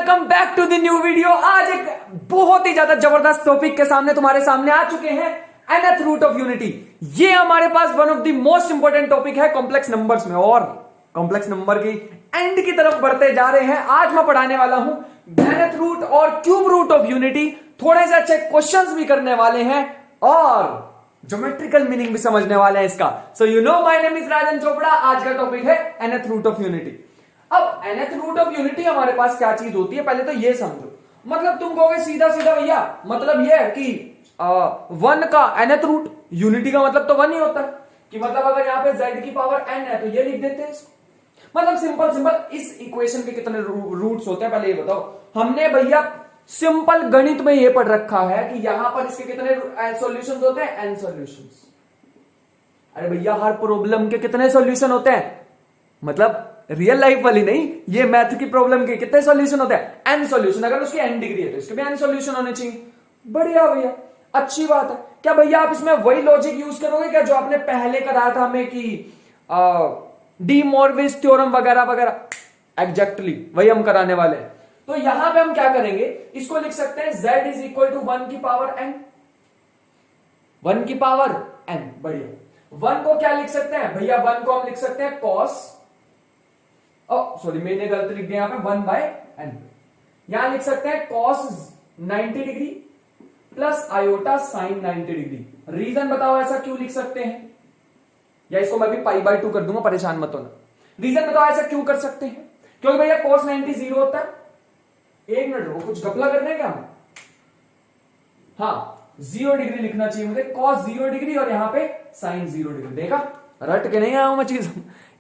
Welcome back to the new video. आज एक बहुत ही ज्यादा जबरदस्त टॉपिक के सामने तुम्हारे सामने आ चुके हैं, nth रूट ऑफ यूनिटी। ये हमारे पास one of the most important topic है कॉम्प्लेक्स नंबर्स में, और कॉम्प्लेक्स नंबर की एंड की तरफ बढ़ते जा रहे हैं। आज मैं पढ़ाने वाला हूं nth रूट और क्यूब रूट ऑफ यूनिटी। थोड़े से अच्छे क्वेश्चंस भी करने वाले हैं और ज्योमेट्रिकल मीनिंग भी समझने वाले हैं इसका। So you know my name is Rajan Chopra. आज का टॉपिक है nth रूट ऑफ यूनिटी। अब nth रूट ऑफ यूनिटी हमारे पास क्या चीज होती है, पहले तो ये समझो। मतलब तुम कहोगे सीधा सीधा भैया, मतलब ये है कि वन का nth रूट, यूनिटी का मतलब तो वन ही होता है कि मतलब अगर यहाँ पे z की पावर n है तो ये लिख देते हैं इसको। मतलब सिंपल सिंपल इस इक्वेशन के कितने रूट्स होते हैं पहले ये बताओ। हमने भैया सिंपल गणित में ये पढ़ रखा है कि यहां पर इसके कितने सॉल्यूशंस होते हैं, n सॉल्यूशंस। अरे भैया हर प्रॉब्लम के कितने सॉल्यूशन होते हैं, मतलब रियल लाइफ वाली नहीं, ये मैथ की प्रॉब्लम के कितने सॉल्यूशन होते हैं, n सॉल्यूशन। अगर उसकी n डिग्री है तो इसके भी n सॉल्यूशन होने चाहिए। बढ़िया भैया, अच्छी बात है। क्या भैया आप इसमें वही लॉजिक यूज करोगे क्या जो आपने पहले कराया था हमें कि डी मॉर्विस थ्योरम वगैरह वगैरह? एग्जैक्टली वही हम कराने वाले हैं। तो यहां पे हम क्या करेंगे, इसको लिख सकते हैं z इज इक्वल टू 1 की पावर n, 1 की पावर n। बढ़िया। 1 को क्या लिख सकते हैं भैया, 1 को हम लिख सकते हैं cos, सॉरी मैंने गलत लिख दिया, यहां पे 1 बाय n। यहां लिख सकते हैं cos 90 degree plus iota sine 90 degree. Reason बताओ ऐसा क्यों लिख सकते हैं, या इसको मैं भी पाई बाय 2 कर दूंगा, परेशान मत होना। रीजन बताओ ऐसा क्यों कर सकते हैं, क्योंकि भैया cos 90 जीरो होता है। एक मिनट रुको, कुछ घपला करने क्या हमें? हाँ 0 डिग्री लिखना चाहिए मुझे, cos 0 डिग्री और यहाँ पे साइन 0 डिग्री। देखा रट के नहीं आया हूं मैं चीज,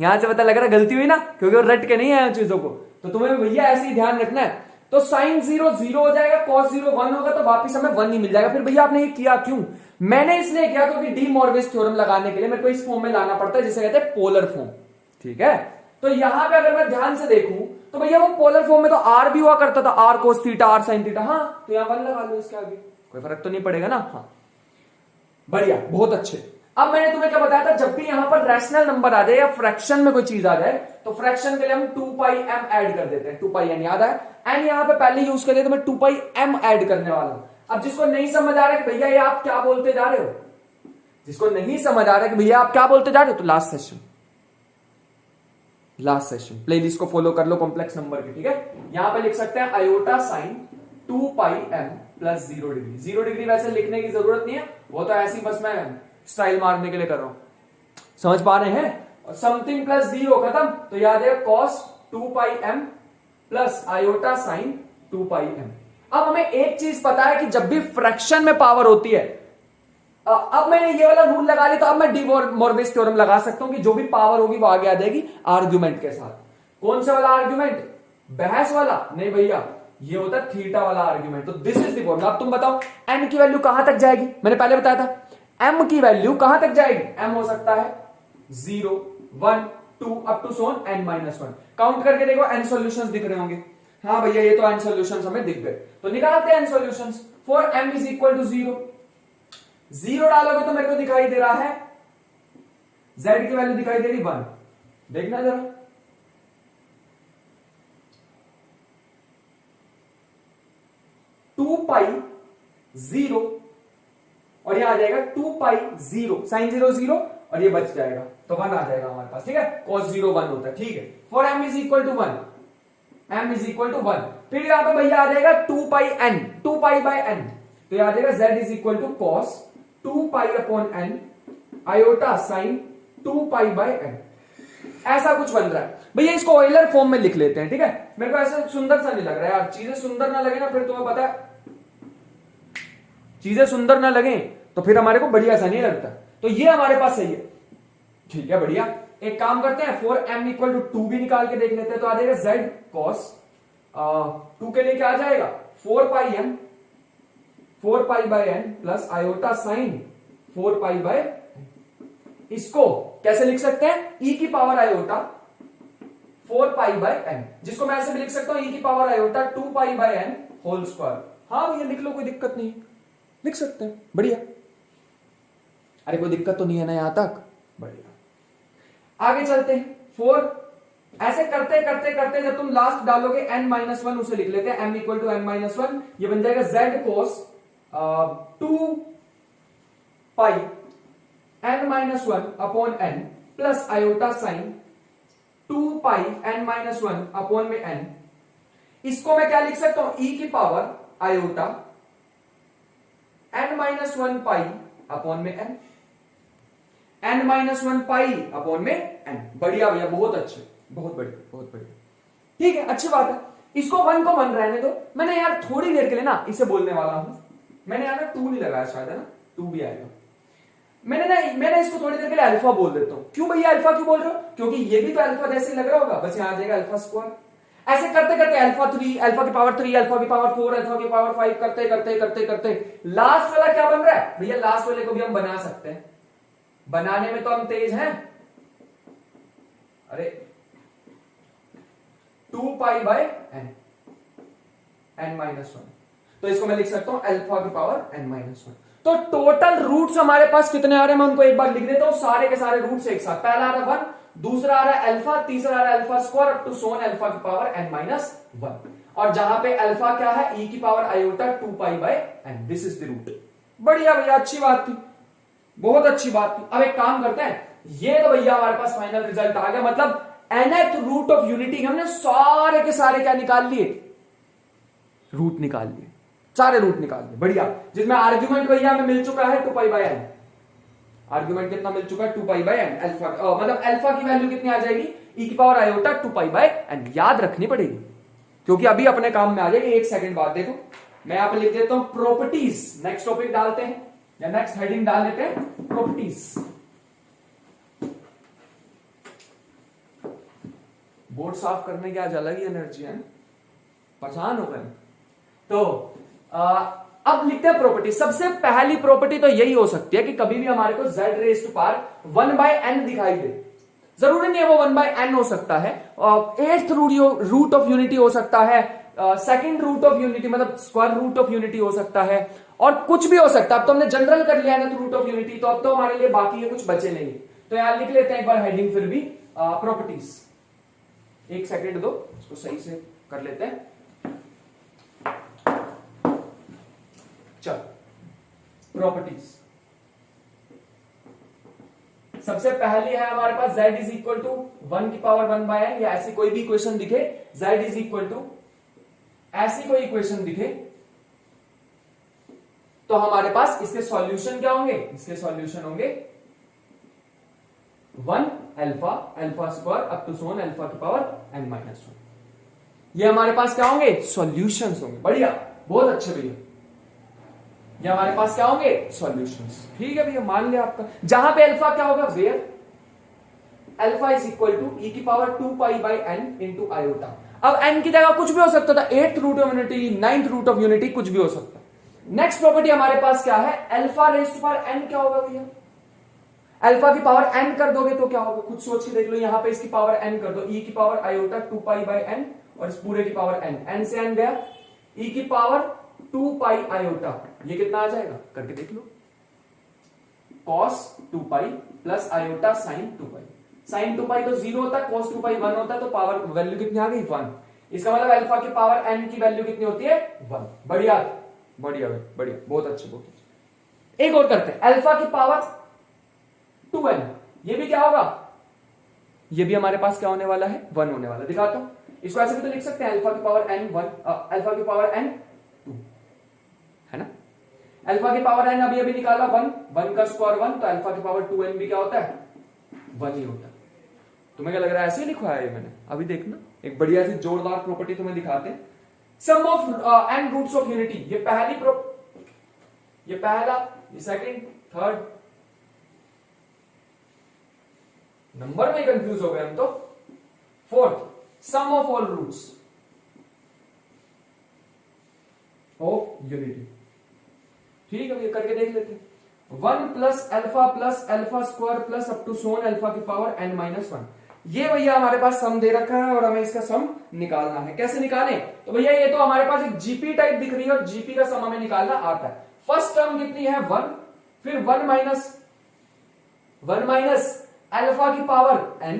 यहां से पता लग रहा गलती हुई ना, क्योंकि वो रट के नहीं आया चीजों को। तो तुम्हें भैया ऐसे ही ध्यान रखना है। तो साइन 0 0 हो जाएगा, cos 0 1 होगा, तो वापिस हमें 1 ही मिल जाएगा। फिर भैया आपने ये किया क्यों? मैंने इसलिए किया क्योंकि डी मॉर्विस थ्योरम लगाने के लिए मेरे को इस फॉर्म में लाना पड़ता है जिसे कहते हैं पोलर फॉर्म। ठीक है, तो यहां पे अगर मैं ध्यान से देखूं तो भैया वो पोलर फॉर्म में तो आर भी हुआ करता था, r cos theta r sine theta. हाँ तो यहां 1 लगा लो, इसके आगे कोई फर्क तो नहीं पड़ेगा ना। हाँ बढ़िया, बहुत अच्छे। अब मैंने तुम्हें क्या बताया था, जब भी यहां पर रैशनल नंबर आ जाए या फ्रैक्शन में कोई चीज आ जाए तो फ्रैक्शन के लिए हम 2 पाई m ऐड कर देते हैं। 2 पाई n याद है, n यहां पे पहले यूज कर तो मैं 2 पाई m ऐड करने वाला हूं। अब जिसको नहीं समझ आ रहा है कि भैया ये आप क्या बोलते जा रहे हो, जिसको नहीं समझ आ रहा है कि भैया आप क्या बोलते जा रहे हो, तो लास्ट सेशन प्लेलिस्ट को फॉलो कर लो कॉम्प्लेक्स नंबर की। ठीक है, यहां पे लिख सकते हैं आयोटा साइन 2 पाई m प्लस 0 डिग्री। 0 डिग्री वैसे लिखने की जरूरत नहीं है, वो तो ऐसी बस मैं स्टाइल मारने के लिए कर रहा हूं, समझ पा रहे हैं। समथिंग प्लस 0 खत्म, तो याद है cos 2 पाई m प्लस आयोटा साइन 2 पाई m। अब हमें एक चीज पता है कि जब भी फ्रैक्शन में पावर होती है, अब मैंने ये वाला रूल लगा लिया तो अब मैं डी मॉर्विस थ्योरम लगा सकता हूं कि जो भी पावर होगी वो आगे आ जाएगी आर्ग्यूमेंट के साथ। कौन सा वाला आर्ग्यूमेंट, बहस वाला नहीं भैया, ये होता है थीटा वाला आर्ग्यूमेंट। तो दिस इज द फॉर्मूला। अब तुम बताओ n की वैल्यू कहां तक जाएगी, मैंने पहले बताया था m की वैल्यू कहां तक जाएगी। m हो सकता है 0 1 2 up to so on n minus 1। Count करके देखो n सॉल्यूशंस दिख रहे होंगे। हाँ भैया ये तो n सॉल्यूशंस हमें दिख गए, तो निकालते हैं n solutions. For m is equal to 0, 0 डालोगे तो मेरे को दिखाई दे रहा है z की वैल्यू दिखाई दे रही 1। देखना जरा, टू पाई 0 और यह आ जाएगा 2 पाई 0 साइन 0 0 और ये बच जाएगा तो 1 आ जाएगा हमारे पास। ठीक है, cos 0 1 होता है। ठीक है, for m is equal to 1, m is equal to 1। फिर यहां पे भैया आ जाएगा 2 pi n, 2 pi by n, तो यह आ जाएगा z is equal to cos 2 pi upon n iota sine 2 pi by n। ऐसा कुछ बन रहा है भैया, इसको ऑयलर फॉर्म में लिख लेते हैं। ठीक है, मेरे को ऐसा सुंदर सा नहीं लग रहा है यार, चीजें सुंदर ना लगे ना फिर तुम्हें पता है, चीजें सुंदर ना लगे तो फिर हमारे को बढ़िया सा नहीं लगता। तो ये हमारे पास सही है। ठीक है बढ़िया, एक काम करते हैं, फॉर m इक्वल टू 2 भी निकाल के देख लेते हैं। तो आ जाएगा z cos 2 के लिए क्या आ जाएगा 4 पाई m 4 pi by n plus iota sign 4 pi by. इसको कैसे लिख सकते हैं, e की power iota 4 pi by n, जिसको मैं ऐसे भी लिख सकता हूं e की power iota 2 pi by n whole square. हाँ भैया लिख लो, कोई दिक्कत नहीं, लिख सकते हैं। बढ़िया, अरे कोई दिक्कत तो नहीं है ना यहां तक। बढ़िया, आगे चलते हैं। 4 ऐसे करते करते करते जब तुम लास्ट डालोगे n-1, उसे लिख लेते हैं m इक्वल टू n-1, ये बन जाएगा z cos 2 पाई n-1 upon n plus iota sine 2 पाई n-1 अपॉन में n। इसको मैं क्या लिख सकता हूं, e की power iota n-1 pi upon में n, n-1 पाई अपॉन में n। बढ़िया भैया, बहुत अच्छे, बहुत बढ़िया, बहुत बढ़िया, ठीक है, अच्छी बात है। इसको 1 को 1 रहने दो। मैंने यार थोड़ी देर के लिए ना इसे बोलने वाला हूं, मैंने यार 2 नहीं लगाया शायद, है ना, 2 भी आएगा। मैंने इसको थोड़ी देर के लिए अल्फा बोल देता हूं। क्यों भैया अल्फा क्यों बोल रहे हो, क्योंकि ये भी तो अल्फा जैसे लग रहा होगा, बस यहां आ जाएगा अल्फा स्क्वायर। ऐसे करते करते अल्फा 3, अल्फा की पावर 3, अल्फा की पावर 4, अल्फा की पावर 5 करते करते करते करते लास्ट वाला क्या बन रहा है भैया, लास्ट वाले को भी हम बना सकते हैं, बनाने में तो हम तेज हैं। अरे 2 पाई बाय n-1, तो इसको मैं लिख सकता हूं अल्फा की पावर n-1। तो टोटल रूट्स हमारे पास कितने आ रहे हैं, मैं उनको एक बार लिख देता हूं, सारे के सारे रूट्स एक साथ। पहला आ रहा है 1, दूसरा आ रहा है अल्फा, तीसरा आ रहा है alpha square up to Son alpha की पावर n-1, और जहां पे अल्फा क्या है, e की power iota 2 pi by n, this is the root. बढ़िया भैया, अच्छी बात थी, बहुत अच्छी बात थी। अब एक काम करते हैं, ये तो भैया हमारे पास फाइनल रिजल्ट आ गया, मतलब nth रूट ऑफ यूनिटी हमने सारे के सारे क्या निकाल लिए, रूट निकाल लिए, सारे रूट निकाल लिए। बढ़िया, जिसमें आर्ग्यूमेंट भैया हमें मिल चुका है 2 पाई बाय n। आर्ग्यूमेंट कितना मिल चुका है, 2 पाई बाय n। अल्फा मतलब अल्फा की वैल्यू कितनी आ जाएगी, e की power iota 2 pi by n। याद रखनी पड़ेगी क्योंकि अभी अपने काम में आ जाएगी। एक सेकंड बाद देखो, मैं यहां पर लिख देता हूं प्रॉपर्टीज। नेक्स्ट टॉपिक डालते हैं या नेक्स्ट हेडिंग डाल लेते हैं, प्रॉपर्टीज। बोर्ड साफ करने की आज अलग ही एनर्जी है, परेशान हो गए। तो अब लिखते हैं प्रॉपर्टी। सबसे पहली प्रॉपर्टी तो यही हो सकती है कि कभी भी हमारे को z raise to power 1/n दिखाई दे। जरूरी नहीं है वो 1/n हो सकता है, 8th रूट ऑफ यूनिटी हो सकता है, सेकंड रूट ऑफ यूनिटी मतलब स्क्वायर रूट ऑफ यूनिटी हो सकता है, और कुछ भी हो सकता है। अब तो हमने जनरल कर लिया है ना रूट ऑफ यूनिटी, तो अब तो हमारे लिए बाकी है कुछ बचे नहीं। तो यहां लिख लेते हैं एक बार हेडिंग फिर भी, प्रॉपर्टीज। एक सेकंड दो, इसको सही से कर लेते हैं। चल, प्रॉपर्टीज सबसे पहली है हमारे पास z इज इक्वल टू 1 की पावर 1/n, या ऐसी कोई भी इक्वेशन दिखे, z इज इक्वल टू ऐसी कोई इक्वेशन दिखे, तो हमारे पास इसके सॉल्यूशन क्या होंगे, इसके सॉल्यूशन होंगे 1 alpha, alpha square up to Son alpha की पावर n-1। ये हमारे पास क्या होंगे, सॉल्यूशंस होंगे। बढ़िया, बहुत अच्छे भैया, ये हमारे पास क्या होंगे, सॉल्यूशंस। ठीक है भैया, मान लिया आपका। जहां पे अल्फा क्या होगा, where alpha is equal to e की power 2 pi by n into iota. अब n की जगह कुछ भी हो सकता था, 8th root of unity, 9th root of unity, कुछ भी हो सकता है। नेक्स्ट प्रॉपर्टी हमारे पास क्या है, alpha raise to power n क्या होगा भैया, अल्फा की पावर n कर दोगे तो क्या होगा, खुद सोच के देख लो। यहां पे इसकी पावर n कर दो, e की power iota 2 pi by n, और इस पूरे की पावर n से n गया, e की पावर 2 पाई आयोटा, ये कितना आ जाएगा करके देख लो, cos 2 पाई प्लस आयोटा sin 2 पाई। sin 2 पाई तो 0 होता है, cos 2 पाई 1 होता है, तो पावर वैल्यू कितनी आ गई, 1। इसका मतलब अल्फा की पावर n की वैल्यू कितनी होती है, 1। बढ़िया बढ़िया बढ़िया, बहुत अच्छे, बहुत अच्छे। एक और करते हैं, अल्फा की पावर 2n, ये भी क्या होगा, ये भी हमारे पास क्या होने वाला है, 1 होने वाला। दिखाता हूं, इसको ऐसे भी तो लिख सकते हैं, अल्फा की पावर n 1, अल्फा की पावर n 2, है ना। अल्फा की पावर n अभी निकाला 1 का स्क्वायर 1, तो अल्फा की पावर 2n भी क्या होता है, 1 ही होता है। तुम्हें क्या लग रहा है ऐसे ही लिखवाया है मैंने, अभी देखना एक बढ़िया सी जोरदार प्रॉपर्टी तुम्हें दिखाते हैं। Sum of n roots of unity, ये पहला, ये सेकंड, थर्ड, नंबर में कंफ्यूज हो गए हम तो। Fourth, sum of all roots of unity. ठीक है, ये करके देख लेते हैं। 1 plus alpha square plus up to Son alpha की पावर n-1, ये भैया हमारे पास सम दे रखा है और हमें इसका सम निकालना है। कैसे निकालें, तो भैया ये तो हमारे पास एक जीपी टाइप दिख रही है और जीपी का सम हमें निकालना आता है। फर्स्ट टर्म कितनी है 1, फिर 1 माइनस अल्फा की पावर n,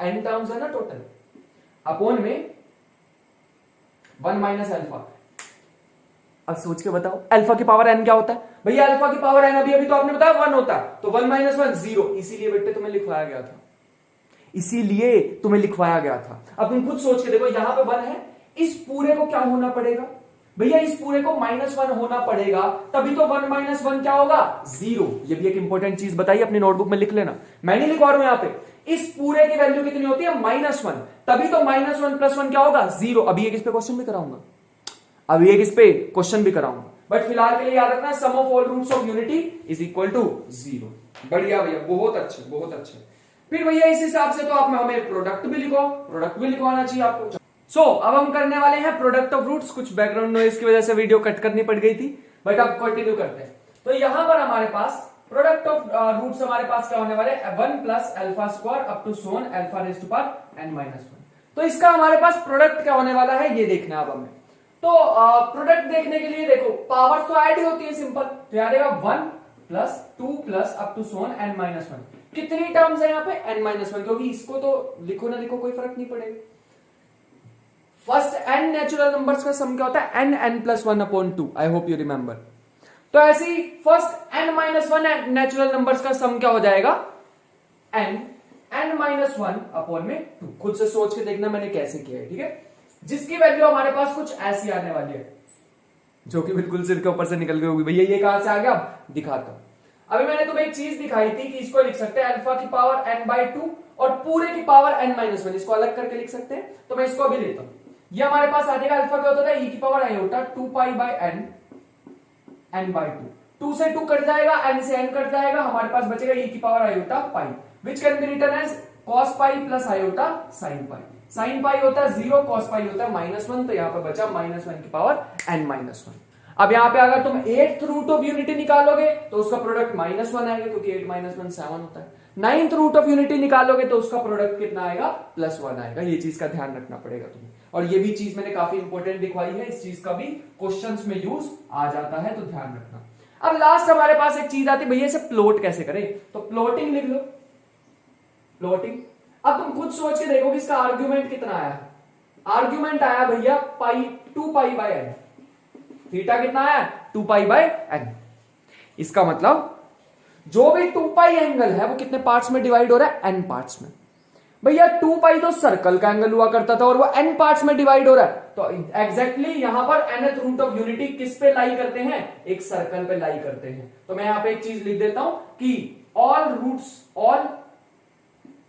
n टर्म्स है ना टोटल, अपोन में 1 माइनस अल्फा। अब सोच के बताओ अल्फा की पावर n क्या होता है भैया? अल्फा की पावर n अभी तो आपने बताया 1 होता है, तो 1 माइनस 1 0, इसीलिए बेटे तुम्हें लिखवाया गया था, इसीलिए तुम्हें लिखवाया गया था। अब तुम खुद सोच के देखो, यहां पे 1 है, इस पूरे को क्या होना पड़ेगा भैया? इस पूरे को -1 होना पड़ेगा, तभी तो 1 माइनस 1 क्या होगा? 0। ये भी एक इंपॉर्टेंट चीज बताइए, अपनी नोटबुक में लिख लेना, मैं नहीं लिखवा रहा हूं यहां पे। इस पूरे की वैल्यू कितनी होती है? -1, तभी तो -1 + 1 क्या होगा? 0। अभी एक इस पे क्वेश्चन भी कराऊंगा, अभी एक इस पे क्वेश्चन भी कराऊंगा, बट फिलहाल के लिए याद रखना sum of all roots of unity is equal to 0। बढ़िया भैया, बहुत अच्छे बहुत अच्छे। फिर भैया इस हिसाब से तो आप हमें प्रोडक्ट भी लिखो, प्रोडक्ट भी लिखवाना चाहिए आपको। अब हम करने वाले हैं प्रोडक्ट ऑफ रूट्स। कुछ बैकग्राउंड नॉइज की वजह से वीडियो कट करनी पड़ गई थी, बट अब कंटिन्यू करते हैं। तो यहां पर हमारे पास प्रोडक्ट ऑफ रूट्स हमारे पास क्या होने वाले? 1 plus alpha square up to Son alpha raise to power n-1। तो इसका हमारे पास प्रोडक्ट क्या होने वाला है ये देखना है अब हमें। तो प्रोडक्ट देखने के लिए देखो, पावर तो ऐड ही होती है सिंपल, तो याद रहेगा 1 plus 2 plus up to so on n-1। कितनी टर्म्स है यहाँ पे? n-1, क्योंकि इसको तो लिखो ना लिखो कोई फर्क नहीं पड़ेगा। फर्स्ट n नेचुरल नंबर्स का सम क्या होता है? n+1/2। I hope you remember. तो ऐसे ही फर्स्ट n-1 नेचुरल नंबर्स का सम क्या हो जाएगा? n-1/2। खुद से सोच के देखना मैंने कैसे किया है, ठीक है? जिसकी वैल्यू हमारे पास कुछ ऐसी आने वाली है, जो कि बिल्कुल सिर के ऊपर से निकल गई होगी। भैया ये कहां से आ गया? दिखाता हूं। अभी मैंने तुम्हें एक चीज दिखाई थी कि इसको लिख सकते हैं अल्फा की पावर n/2 और पूरे की पावर n-1, इसको अलग करके लिख सकते हैं। तो मैं इसको अभी लेता हूं। ये हमारे पास आ जाएगा, अल्फा क्या होता है? e की पावर आयोटा 2π/n n/2। 2 से 2 कट जाएगा, n से n कट जाएगा, हमारे पास बचेगा e की power iota pi, which can be written as cos pi plus iota sin pi. sin pi होता है 0, cos पाई होता है -1, तो यहां पर बचा -1 की पावर n-1। अब यहां पे अगर तुम 8th रूट ऑफ यूनिटी निकालोगे तो उसका प्रोडक्ट -1 आएगा, क्योंकि 8 - 1 7 होता है। 9th रूट ऑफ यूनिटी निकालोगे तो उसका प्रोडक्ट कितना आएगा? +1 आएगा। ये चीज का ध्यान रखना पड़ेगा तुम्हें, और ये भी चीज मैंने काफी इंपॉर्टेंट दिखवाई है, इस चीज का भी क्वेश्चंस में यूज आ जाता है, तो ध्यान रखना। अब लास्ट हमारे पास एक चीज आती है, भैया इसे प्लॉट कैसे करें? तो प्लॉटिंग लिख लो, प्लॉटिंग। अब तुम खुद सोच के देखो कि इसका आर्ग्यूमेंट कितना आया। आर्ग्यूमेंट आया भैया 2π/n। थीटा कितना आया? 2π/n। इसका मतलब जो भी 2π एंगल है वो कितने पार्ट्स में डिवाइड हो रहा है? n पार्ट्स में। भैया 2π तो सर्कल का एंगल हुआ करता था और वो n पार्ट्स में डिवाइड हो रहा है, तो एग्जैक्टली यहां पर nth रूट ऑफ यूनिटी किस पे लाई करते हैं? एक सर्कल पे लाई करते हैं। तो मैं यहां पे एक चीज लिख देता हूं कि all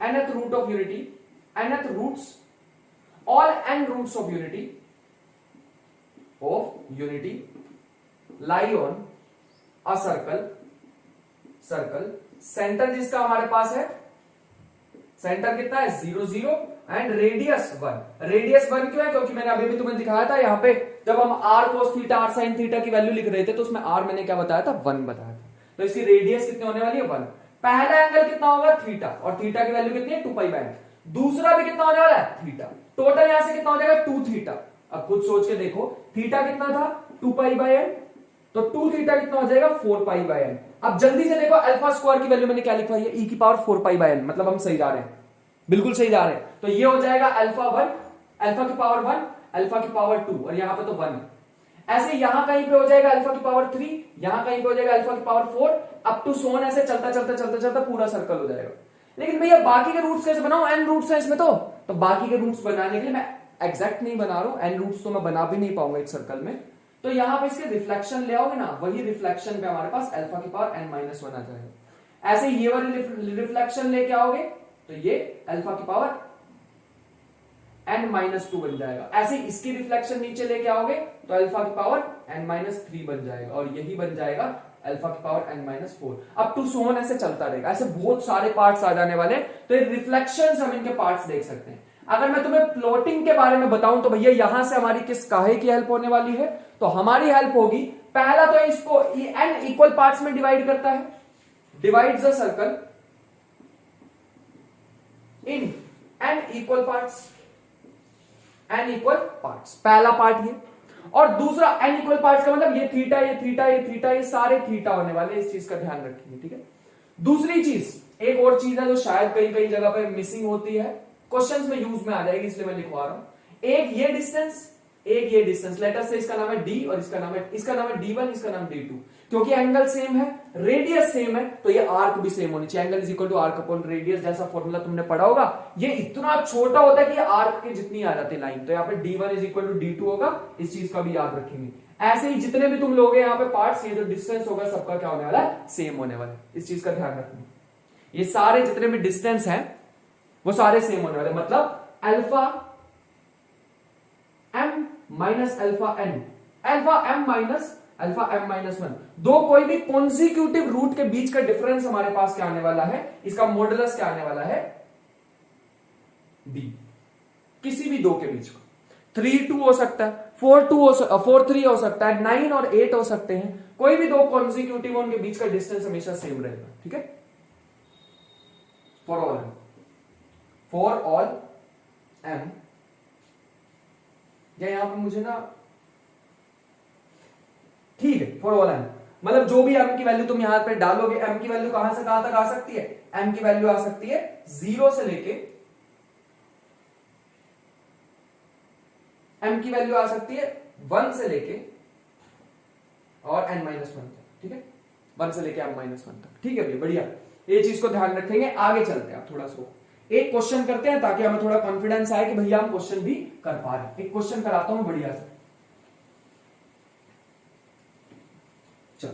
nth root of unity, nth roots, all n roots of unity lie on a circle centre जिसका हमारे पास है, सेंटर कितना है? 0 0 एंड रेडियस 1। रेडियस 1 क्यों है? क्योंकि मैंने अभी भी तुम्हें दिखाया था, यहां पे जब हम r cos theta r sin theta की वैल्यू लिख रहे थे तो उसमें r मैंने क्या बताया था? 1 बताया था। तो इसकी रेडियस कितनी होने वाली है? 1। पहला एंगल कितना होगा? थीटा, और थीटा की वैल्यू कितनी है? 2π/n। दूसरा भी कितना होने वाला है? थीटा। टोटल यहां से कितना हो जाएगा? 2 थीटा। अब खुद सोच के देखो, थीटा कितना था? 2π/n, तो 2 थीटा कितना हो जाएगा? 4π/n। अब जल्दी से देखो, अल्फा स्क्वायर की वैल्यू मैंने क्या लिखवाई है? e की पावर 4π/n, मतलब हम सही जा रहे हैं, बिल्कुल सही जा रहे हैं। तो ये हो जाएगा अल्फा 1, अल्फा की पावर 1, अल्फा की पावर 2, और यहां पे तो 1 है। ऐसे यहां कहीं पे हो जाएगा अल्फा की पावर 3, यहां कहीं पे हो जाएगा अल्फा की पावर 4, अप टू सोन, ऐसे चलता चलता चलता चलता पूरा सर्कल हो जाएगा। लेकिन भैया बाकी के रूट्स कैसे बनाऊं? n रूट्स है इसमें, तो बाकी के रूट्स बनाने के लिए मैं एग्जैक्ट नहीं बना रहा हूं, n रूट्स तो मैं बना भी नहीं पाऊंगा एक सर्कल में। तो यहां पे इसके रिफ्लेक्शन ले आओगे ना, वही रिफ्लेक्शन पे हमारे पास अल्फा की पावर n-1 आ जाएगा। ऐसे ये वाली रिफ्लेक्शन लेके आओगे तो ये अल्फा की पावर n-2 बन जाएगा। ऐसे इसकी रिफ्लेक्शन नीचे लेके आओगे तो अल्फा की पावर n-3 बन जाएगा, और यही बन जाएगा अल्फा की पावर n-4, अप टू सोन ऐसे चलता रहेगा। ऐसे बहुत सारे पार्ट्स आ जाने वाले, तो ये रिफ्लेक्शंस हम इनके पार्ट्स देख सकते हैं। अगर मैं तुम्हें प्लॉटिंग के बारे में बताऊं तो भैया यहां से हमारी किस काहे की हेल्प होने वाली है? तो हमारी हेल्प होगी, पहला तो इसको n इक्वल पार्ट्स में डिवाइड करता है, divides the circle in n equal parts, n equal parts, पहला पार्ट ये। और दूसरा n इक्वल पार्ट्स का मतलब ये थीटा, ये थीटा, ये थीटा, ये सारे थीटा होने वाले, इस चीज का ध्यान रखेंगे, ठीक है। दूसरी चीज, एक और चीज है जो शायद कई कई जगह पे मिसिंग होती है, क्वेश्चंस में यूज में आ जाएगी, इसलिए मैं लिखवा रहा हूं। एक ये डिस्टेंस, एक ये डिस्टेंस, लेटर से इसका नाम है डी और इसका नाम है D1, इसका नाम D2। क्योंकि एंगल सेम है, रेडियस सेम है, तो ये आर्क भी सेम होनी चाहिए। Angle is equal to arc upon radius, जैसा फॉर्मूला तुमने पढ़ा होगा। ये इतना छोटा होता है कि ये आर्क के जितनी आ जाती है लाइन, तो यहाँ पे D1 is equal to D2 होगा। इस चीज का भी याद रखेंगे। ऐसे ही जितने भी तुम लोगे यहाँ पे पार्ट्स, ये जो डिस्टेंस होगा सबका क्या होने वाला है, सेम होने वाला है। इस चीज का ध्यान रखना। ये सारे जितने भी डिस्टेंस हैं वो सारे सेम होने वाले, मतलब alpha m minus alpha n, alpha m minus alpha m minus 1, दो कोई भी कॉन्सिक्यूटिव रूट के बीच का डिफरेंस हमारे पास क्या आने वाला है, इसका मॉडुलस क्या आने वाला है, d। किसी भी दो के बीच का 3 2 हो सकता है, 4 3 हो सकता है, 9 और 8 हो सकते हैं। कोई भी दो कॉन्सिक्यूटिव उनके बीच का डिस्टेंस हमेशा सेम रहेगा। ठीक है, फॉर ऑल m, या यहां पर मुझे ना, ठीक है, फॉर ऑल m, मतलब जो भी m की वैल्यू तुम यहां पे डालोगे, m की वैल्यू कहां से कहां तक आ सकती है, m की वैल्यू आ सकती है 0 से लेके, m की वैल्यू आ सकती है 1 से लेके और n माइनस 1 तक। ठीक है, 1 से लेके m माइनस 1 तक। ठीक है भैया, बढ़िया, ये चीज को ध्यान रखेंगे। आगे चलते हैं, आप थोड़ा सा एक क्वेश्चन करते हैं ताकि हमें थोड़ा कॉन्फिडेंस आए कि भैया हम क्वेश्चन भी कर पा रहे हैं। एक क्वेश्चन कराता हूं बढ़िया से, चलो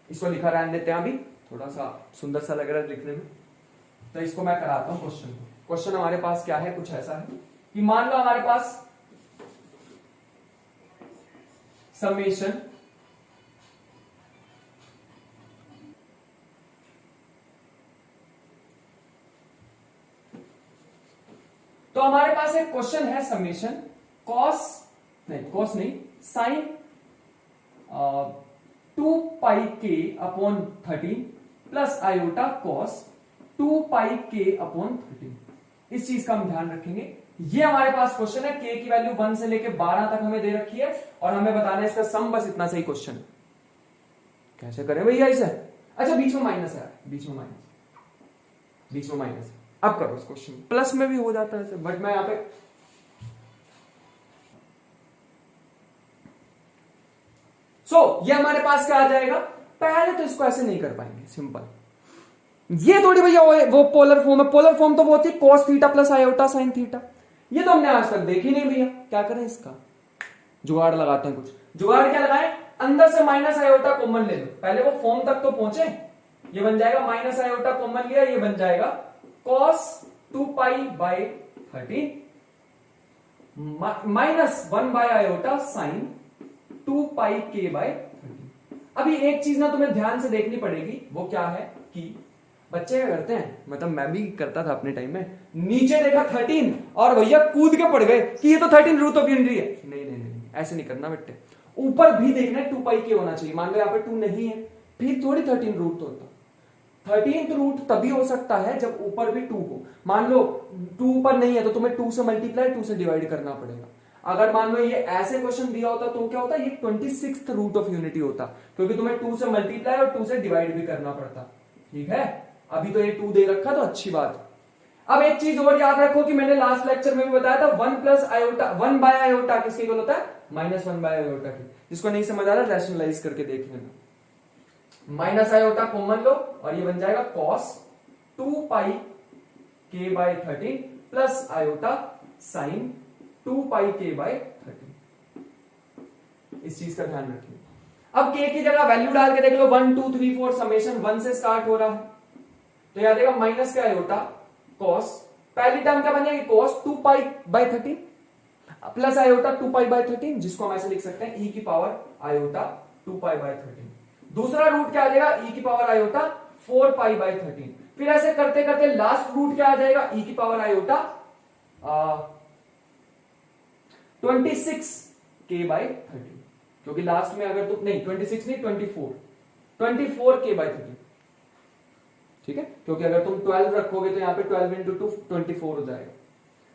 इसको लिखा रहने देते हैं, अभी थोड़ा सा सुंदर सा लग रहा है लिखने में, तो इसको मैं कराता हूं क्वेश्चन को। क्वेश्चन हमारे पास क्या है, कुछ ऐसा है कि मान लो हमारे पास समेशन तो हमारे पास एक क्वेश्चन है, समेशन कॉस नहीं साइन 2 पाई के upon 13 plus iota cos 2 pi के अपॉन 13। इस चीज का हम ध्यान रखेंगे। ये हमारे पास क्वेश्चन है, के की वैल्यू 1 से लेके 12 तक हमें दे रखी है और हमें बताना है इसका सम, बस इतना सही क्वेश्चन। कैसे करें भैया इसे, अच्छा बीच में माइनस है, बीच में माइनस है। अब करो इस क्वेश्चन, प्लस में भी हो जाता है, बट मैं यहां पे ये हमारे पास क्या आ जाएगा, पहले तो इसको ऐसे नहीं कर पाएंगे, सिंपल। ये थोड़ी भैया वो पोलर फॉर्म है, पोलर फॉर्म तो वो होती है cos theta plus iota sine theta. ये तो हमने आज तक देखी नहीं भैया, क्या करें इसका जुगाड़ लगाते हैं। कुछ जुगाड़ क्या लगाएं, अंदर से माइनस आयोटा कॉमन ले लो, पहले वो फॉर्म तक तो पहुंचे। ये बन जाएगा माइनस आयोटा कॉमन लिया, ये बन जाएगा cos 2 pi by 13 minus 1 by iota sine 2 pi के बाय 13। अभी एक चीज ना तुम्हें ध्यान से देखनी पड़ेगी, वो क्या है कि बच्चे क्या करते हैं, मतलब मैं भी करता था अपने टाइम में, नीचे देखा 13 और भैया कूद के पड़ गए कि ये तो 13 रूट ऑफ यूनिटी है। नहीं, ऐसे नहीं करना बेटे, ऊपर भी देखना है 2 पाई के होना चाहिए। मान लो यहाँ पे 2 नहीं है, फिर थोड़ी 13 रूट तो होता। 13th रूट तभी हो सकता है जब ऊपर भी 2 हो। मान लो 2 ऊपर नहीं है तो तुम्हें 2 से मल्टीप्लाई 2 से डिवाइड करना पड़ेगा। अगर मान लो ये ऐसे क्वेश्चन दिया होता तो क्या होता, ये 26th रूट ऑफ यूनिटी होता, क्योंकि तुम्हें 2 से मल्टीप्लाई और 2 से डिवाइड भी करना पड़ता। ठीक है, अभी तो ये 2 दे रखा तो अच्छी बात। अब एक चीज और याद रखो कि मैंने लास्ट लेक्चर में भी बताया था 1 प्लस आयोटा 1 बाय आयोटा किसके इक्वल होता है, माइनस 1 बाय आयोटा के। जिसको नहीं समझ आ रहा रैशनलाइज करके देख लेना। माइनस आयोटा कॉमन लो और ये बन जाएगा cos 2 पाई के by 13 plus iota sine 2 pi के बाय 13। इस चीज का ध्यान रखिए। अब के की जगह वैल्यू डाल के देख लो, 1 2 3 4 समेशन 1 से स्टार्ट हो रहा है, तो याद देगा माइनस का आयोटा cos, पहली टर्म क्या बन जाएगी cos 2 pi bye 13 plus iota 2 pi bye 13, जिसको हम ऐसे लिख सकते हैं e की पावर आयोटा 2 पाई बाय 13। दूसरा रूट क्या आ जाएगा, e की पावर आयोटा 4 पाई बाय 13। फिर ऐसे करते करते लास्ट रूट क्या आ जाएगा, e की पावर आयोटा 26 के बाय 13, क्योंकि लास्ट में अगर तुम नहीं 26 नहीं 24 के बाय 13। ठीक है, क्योंकि अगर तुम 12 रखोगे तो यहाँ पे 12 इंटू 2 24 हो जाएगा।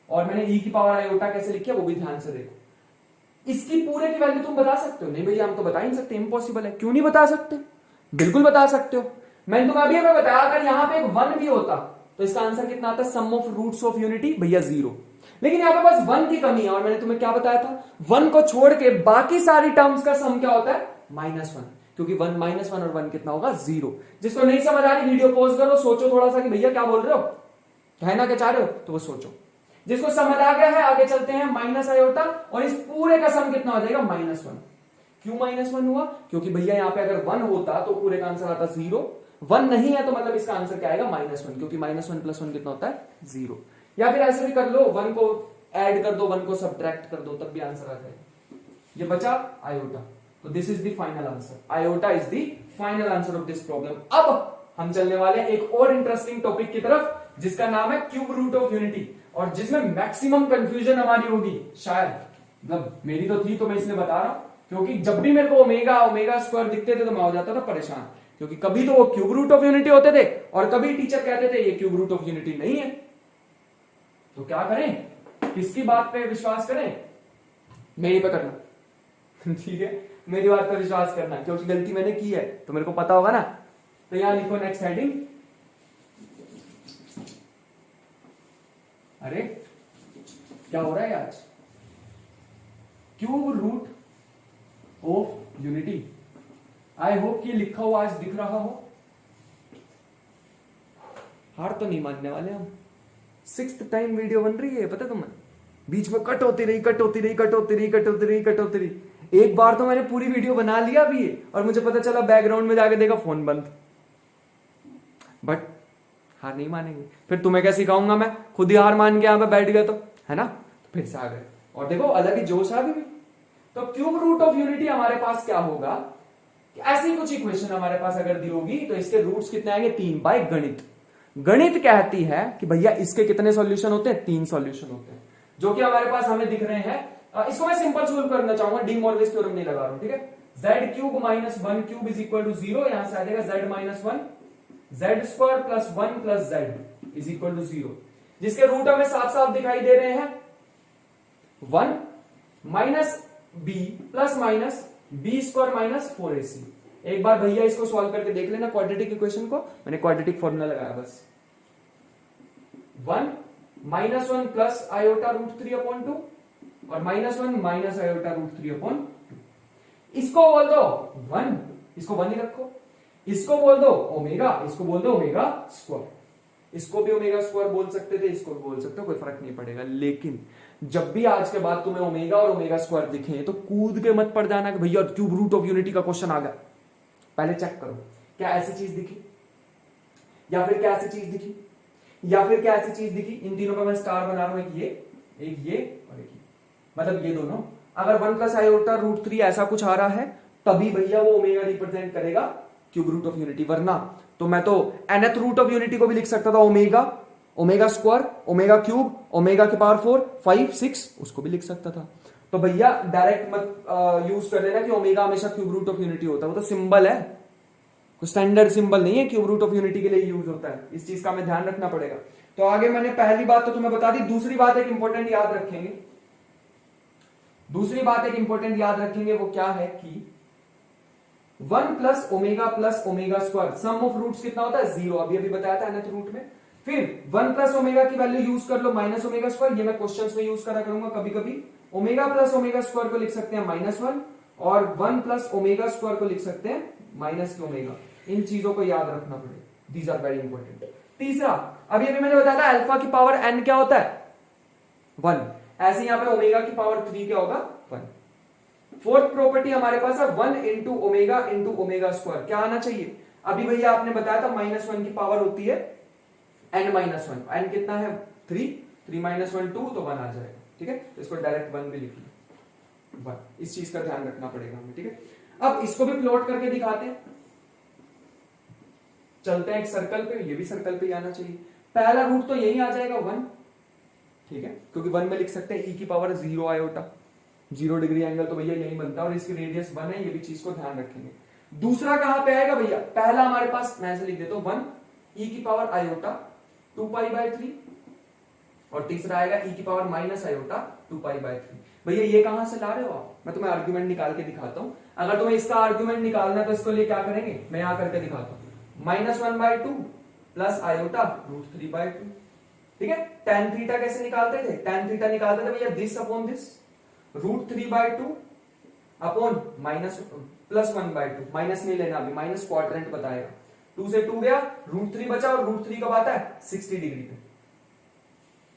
और मैंने e की पावर आयोटा कैसे लिखी है वो भी ध्यान से देखो। इसकी पूरे की वैल्यू तुम बता सकते हो, नहीं भैया हम तो बता ही नहीं सकते, इम्पॉसिबल है। क्यों नहीं बता सकते, बिल्कुल बता सकते हो। मैंने तुम्हें अभी हमें बताया, अगर यहाँ पे एक 1 भी होता तो इसका आंसर कितना आता है सम ऑफ रूट्स ऑफ यूनिटी भैया 0। लेकिन यहां पे बस 1 की कमी है और मैंने तुम्हें क्या बताया था 1 को छोड़ के बाकी सारी टर्म्स का सम क्या होता है -1, क्योंकि 1 -1 और 1 कितना होगा 0। जिसको नहीं समझ आ रही वीडियो पॉज करो, सोचो थोड़ा सा कि भैया क्या बोल रहे हो, कहना क्या चाह रहे हो, तो वो सोचो। जिसको समझ आ गया है आगे चलते हैं माइनस आयोटा और इस पूरे का सम कितना हो जाएगा -1। क्यों -1 हुआ, क्योंकि भैया यहां पे अगर 1 होता तो पूरे का आंसर आता 0, 1 नहीं है तो मतलब इसका आंसर क्या आएगा -1, क्योंकि -1 + 1 कितना होता है 0। या फिर ऐसे भी कर लो 1 को ऐड कर दो 1 को सब्ट्रैक्ट कर दो तब भी आंसर आ जाएगा। ये बचा आयोटा, तो this is the final answer, iota is the final answer of this problem. अब हम चलने वाले हैं एक और इंटरेस्टिंग टॉपिक की तरफ जिसका नाम है क्यूब रूट ऑफ यूनिटी, और जिसमें मैक्सिमम कंफ्यूजन हमारी होगी शायद, मतलब मेरी तो थी तो मैं इसलिए बता रहा हूं क्योंकि जब भी मेरे को ओमेगा स्क्वायर दिखते थे तो मैं हो जाता था परेशान, क्योंकि कभी तो वो क्यूब रूट ऑफ यूनिटी होते थे और कभी टीचर कहते थे ये क्यूब रूट ऑफ यूनिटी नहीं है। तो क्या करें, किसकी बात पे विश्वास करें, मेरी पे करना ठीक है, मेरी बात पे विश्वास करना, क्योंकि गलती मैंने की है तो मेरे को पता होगा ना। तो यहां लिखो नेक्स्ट हेडिंग, अरे क्या हो रहा है आज, cube root of unity. I hope कि लिखा हुआ आज दिख रहा हो, हार तो नहीं मानने वाले हम। 6th टाइम वीडियो बन रही है, पता तुम्हें, बीच में कट होती रही। एक बार तो मैंने पूरी वीडियो बना लिया भी है और मुझे पता चला बैकग्राउंड में जाके देखा फोन बंद। बट हार नहीं मानेंगे, फिर तुम्हें क्या सिखाऊंगा मैं, खुद ही हार मान के यहां पे बैठ गए तो, है ना, तो फिर से आ गए और देखो अलग ही जोश आ गई। तो क्यूब रूट ऑफ यूनिटी हमारे पास क्या होगा, ऐसी कुछ इक्वेशन हमारे पास अगर दी होगी तो इसके रूट्स कितने आएंगे 3 बाय गणित कहती है कि भैया इसके कितने सॉल्यूशन होते हैं, 3 सॉल्यूशन होते हैं, जो कि हमारे पास हमें दिख रहे हैं। इसको मैं सिंपल सोल्व करना चाहूंगा, डी मॉर्गेज थ्योरम नहीं लगा रहा हूं, ठीक है। z cube minus 1 cube is equal to 0, यहां से आ जाएगा z minus 1, z square plus 1 plus z is equal to 0, जिसके रूट हमें साफ साफ दिखाई दे रहे हैं 1 minus b plus minus b square minus 4ac। एक बार भैया इसको सॉल्व करके देख लेना क्वाड्रेटिक इक्वेशन को, मैंने क्वाड्रेटिक फॉर्मूला लगाया बस, 1 minus 1 plus iota root 3 upon 2 और minus 1 minus iota root 3 upon 2। इसको बोल दो 1, इसको 1 ही रखो, इसको बोल दो ओमेगा, इसको बोल दो ओमेगा स्क्वायर, इसको भी ओमेगा स्क्वायर बोल सकते थे, इसको भी बोल सकते हो, कोई फर्क नहीं पड़ेगा। लेकिन जब भी आज के बाद तुम्हें ओमेगा और ओमेगा स्क्वायर दिखे तो कूद के मत पड़ जाना कि भैया क्यूब रूट ऑफ यूनिटी का क्वेश्चन आ गया। पहले चेक करो क्या ऐसी चीज दिखी, या फिर क्या ऐसी चीज दिखी, या फिर क्या ऐसी चीज दिखी। इन तीनों का मैं स्टार बना रहा हूं, एक ये और एक ये, मतलब ये दोनों। अगर 1 प्लस आयोटा रूट 3 ऐसा कुछ आ रहा है तभी भैया वो ओमेगा रिप्रेजेंट करेगा क्यूब रूट ऑफ यूनिटी, वरना तो मैं तो nth रूट ऑफ यूनिटी को भी लिख सकता था omega square, omega cube, omega के पावर 4 5 6, उसको भी लिख सकता था। तो भैया डायरेक्ट मत यूज कर लेना कि ओमेगा हमेशा क्यूब रूट ऑफ यूनिटी होता है, वो तो सिंबल है, कोई स्टैंडर्ड सिंबल नहीं है, क्यूब रूट ऑफ यूनिटी के लिए यूज होता है, इस चीज का हमें ध्यान रखना पड़ेगा। तो आगे मैंने पहली बात तो तुम्हें बता दी, दूसरी बात एक इंपॉर्टेंट याद रखेंगे, दूसरी बात एक इंपॉर्टेंट याद रखेंगे, वो क्या है कि 1 plus omega square sum of roots कितना होता है 0, अभी बताया था nth रूट में। फिर 1 प्लस ओमेगा की वैल्यू यूज कर लो माइनस ओमेगा स्क्वायर, ये मैं क्वेश्चंस में यूज करा करूंगा कभी कभी। ओमेगा प्लस ओमेगा स्क्वायर को लिख सकते हैं -1 और 1 प्लस ओमेगा स्क्वायर को लिख सकते हैं माइनस ओमेगा। इन चीजों को याद रखना पड़ेगा, दीज आर वेरी इंपॉर्टेंट। तीसरा, अभी मैंने बताया था अल्फा की पावर n क्या होता है 1, ऐसे यहां पे ओमेगा की पावर 3 क्या होगा 1। फोर्थ प्रॉपर्टी हमारे पास है 1 इंटू ओमेगा स्क्वायर, क्या आना चाहिए, अभी भैया आपने बताया था -1 की पावर होती है n-1, n कितना है 3 माइनस 1 2, तो 1 आ जाएगा, ठीक है। तो इसको डायरेक्ट 1 भी लिख लो 1, इस चीज का ध्यान रखना पड़ेगा हमें, ठीक है। अब इसको भी प्लॉट करके दिखाते हैं, चलते हैं एक सर्कल पे, ये भी सर्कल पे आना चाहिए। पहला रूट तो यही आ जाएगा 1, ठीक है, क्योंकि 1 में लिख सकते हैं e की पावर 0 आयोटा, 0 डिग्री एंगल तो भैया यही बनता है और इसकी रेडियस 1 है, ये भी चीज को ध्यान रखेंगे। दूसरा कहां पे आएगा भैया, पहला हमारे पास मैं ऐसे लिख देता हूं 1 e की पावर आयोटा 2π/3 और तीसरा आएगा e की पावर माइनस आयोटा 2π/3। भैया ये कहां से ला रहे हो आप, मैं तुम्हें आर्ग्यूमेंट निकाल के दिखाता हूं। अगर तुम्हें इसका आर्ग्यूमेंट निकालना है तो इसको लिए क्या करेंगे, मैं यहां करके दिखाता हूं, -1/2 प्लस आयोटा √3/2। ठीक है, tan थीटा कैसे निकालते थे? tan थीटा निकालते थे भैया this upon this, √3/2 upon minus +1/2, minus नहीं लेना अभी, माइनस क्वाड्रेंट बताएगा। 2 से 2 गया, √3 बचा, और √3 कब आता है? 60 डिग्री पे।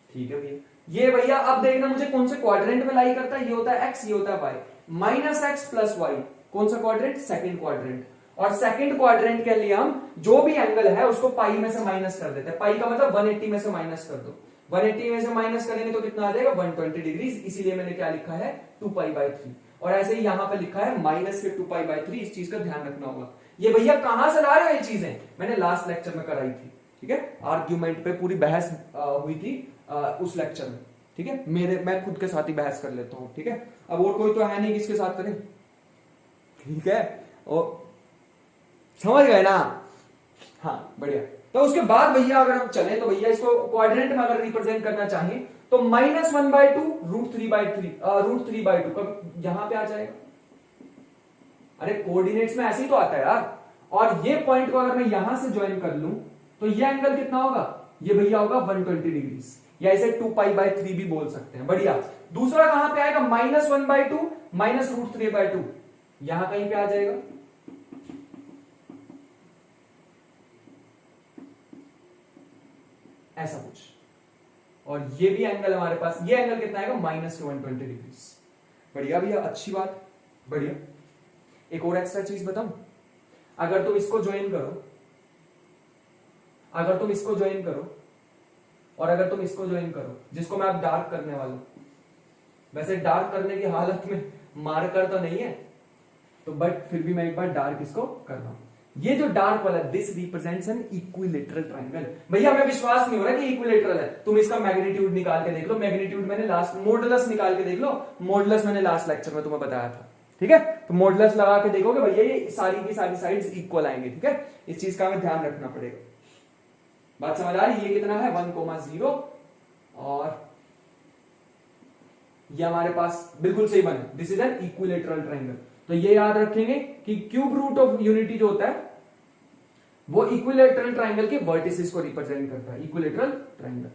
ठीक है भैया, ये भैया अब देखना मुझे कौन से क्वाड्रेंट में लाई करता है। ये होता है x, ये होता है y, -x + y। कौन सा क्वाड्रेंट? Second quadrant. और सेकंड क्वाड्रेंट के लिए हम जो भी एंगल है उसको पाई में से माइनस कर देते हैं। पाई का मतलब 180 में से माइनस कर दो। 180 में से माइनस करेंगे तो कितना आ जाएगा? 120 डिग्री। इसीलिए मैंने क्या लिखा है? 2π/3। और ऐसे ही यहां पे लिखा है -2π/3। इस चीज का ध्यान रखना होगा। ये भैया कहां से ला रहे हो ये चीजें? मैंने लास्ट लेक्चर में कराई थी। ठीक है, आर्ग्यूमेंट पे पूरी बहस हुई थी उस लेक्चर में। ठीक है, मैं खुद के साथ ही बहस कर लेता हूं। ठीक है, अब और कोई तो है नहीं किसके साथ करें। ठीक है, और समझ गए ना? हाँ बढ़िया। तो उसके बाद भैया अगर हम चले तो भैया इसको क्वाड्रेंट में अगर रिप्रेजेंट करना चाहें तो -1/2 √3/2 कब यहां पे आ जाएगा? अरे कोऑर्डिनेट्स में ऐसे ही तो आता है यार। और ये पॉइंट को अगर मैं यहां से ज्वाइन कर लूं तो ये एंगल कितना होगा? ये भैया होगा 120 डिग्री, या इसे 2π/3 भी बोल सकते हैं। बढ़िया। दूसरा कहां पे आएगा? -1/2 -√3/2, यहां कहीं पे आ जाएगा। ऐसा कुछ। और ये भी एंगल हमारे पास, ये एंगल कितना आएगा? -120 डिग्री। बढ़िया भैया, अच्छी बात, बढ़िया। एक और एक्स्ट्रा चीज बताऊं, अगर तुम इसको ज्वाइन करो, अगर तुम इसको ज्वाइन करो, और अगर तुम इसको ज्वाइन करो, जिसको मैं अब डार्क करने वाला हूं, वैसे डार्क करने की हालत में मार्कर तो नहीं है, तो बट फिर भी मैं एक बार डार्क इसको कर रहा हूं। ये जो डार्क वाला, this represents an equilateral triangle. भैया हमें विश्वास नहीं हो रहा कि इक्विलेटरल है। तुम इसका मैग्नीट्यूड निकाल के देख लो, मैग्नीट्यूड मैंने लास्ट, मॉडुलस निकाल के देख लो, मॉडुलस मैंने लास्ट लेक्चर में तुम्हें बताया था। ठीक है, तो मॉडुलस लगा के देखोगे भैया ये सारी की सारी साइड्स इक्वल आएंगे। ठीक है, इस चीज का हमें ध्यान रखना पड़ेगा। बात समझ आ रही? ये कितना है? 1,0, और ये हमारे पास बिल्कुल सही बने। This is an equilateral triangle. तो ये याद रखेंगे कि क्यूब रूट ऑफ यूनिटी जो होता है वो इक्विलेटरल ट्रायंगल के वर्टिसेस को रिप्रेजेंट करता है। इक्विलेटरल ट्रायंगल,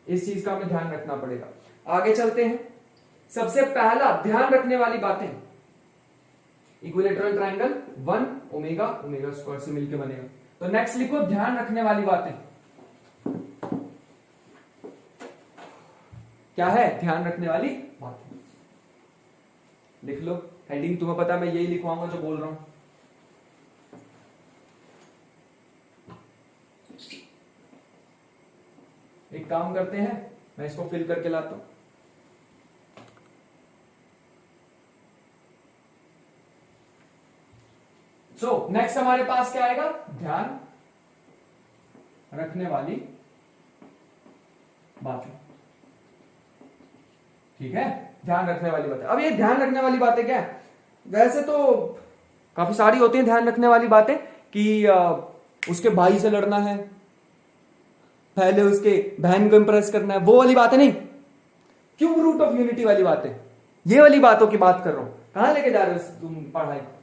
इस चीज का हमें ध्यान रखना पड़ेगा। आगे चलते हैं। सबसे पहला ध्यान रखने वाली बातें, इक्विलेटरल ट्रायंगल 1 ω² से मिलकर बनेगा। तो नेक्स्ट लिखो ध्यान रखने वाली बातें। क्या है ध्यान रखने वाली बातें? लिख लो हेडिंग, तुम्हें पता है मैं यही लिखवाऊंगा जो बोल रहा हूं। एक काम करते हैं, मैं इसको फिल करके लाता हूं। सो नेक्स्ट हमारे पास क्या आएगा? ध्यान रखने वाली बातें। ठीक है, ध्यान रखने वाली बातें। अब ये ध्यान रखने वाली बातें क्या है? वैसे तो काफी सारी होती हैं ध्यान रखने वाली बातें, कि उसके भाई से लड़ना है, पहले उसके बहन को इंप्रेस करना है, वो वाली बातें नहीं। क्यूब रूट ऑफ यूनिटी वाली बातें, ये वाली बातों की बात कर रहा हूं। कहां लेके जा रहे हो तुम पढ़ाई को?